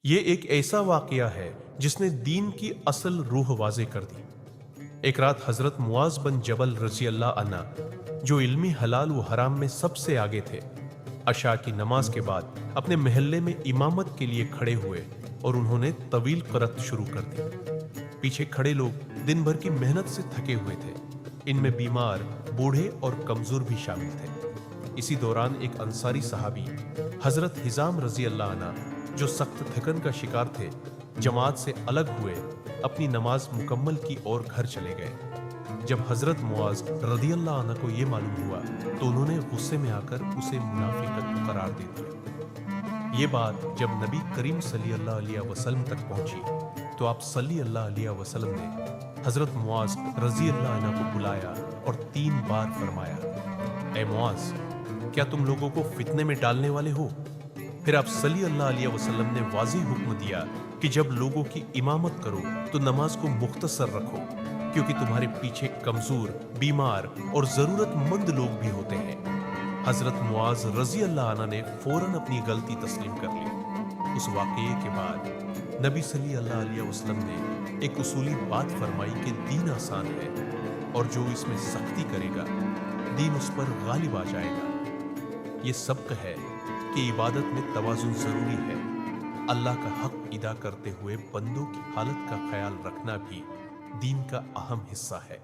یہ ایک ایسا واقعہ ہے جس نے دین کی اصل روح واضح کر دی۔ ایک رات حضرت معاذ بن جبل رضی اللہ عنہ، جو علمی حلال و حرام میں سب سے آگے تھے، عشاء کی نماز کے بعد اپنے محلے میں امامت کے لیے کھڑے ہوئے اور انہوں نے طویل قرات شروع کر دی۔ پیچھے کھڑے لوگ دن بھر کی محنت سے تھکے ہوئے تھے، ان میں بیمار، بوڑھے اور کمزور بھی شامل تھے۔ اسی دوران ایک انصاری صحابی حضرت حزام رضی اللہ عنہ، جو سخت تھکن کا شکار تھے، جماعت سے الگ ہوئے، اپنی نماز مکمل کی اور گھر چلے گئے۔ جب حضرت معاذ رضی اللہ عنہ کو یہ معلوم ہوا تو انہوں نے غصے میں آ کر اسے منافق قرار دے دیا۔ یہ بات جب نبی کریم صلی اللہ علیہ وسلم تک پہنچی تو آپ صلی اللہ علیہ وسلم نے حضرت معاذ رضی اللہ عنہ کو بلایا اور 3 بار فرمایا، اے معاذ، کیا تم لوگوں کو فتنے میں ڈالنے والے ہو؟ پھر آپ صلی اللہ علیہ وسلم نے واضح حکم دیا کہ جب لوگوں کی امامت کرو تو نماز کو مختصر رکھو، کیونکہ تمہارے پیچھے کمزور، بیمار اور ضرورت مند لوگ بھی ہوتے ہیں۔ حضرت معاذ رضی اللہ عنہ نے فوراً اپنی غلطی تسلیم کر لی۔ اس واقعے کے بعد نبی صلی اللہ علیہ وسلم نے ایک اصولی بات فرمائی کہ دین آسان ہے، اور جو اس میں سختی کرے گا دین اس پر غالب آ جائے گا۔ یہ سبق ہے کہ عبادت میں توازن ضروری ہے۔ اللہ کا حق ادا کرتے ہوئے بندوں کی حالت کا خیال رکھنا بھی دین کا اہم حصہ ہے۔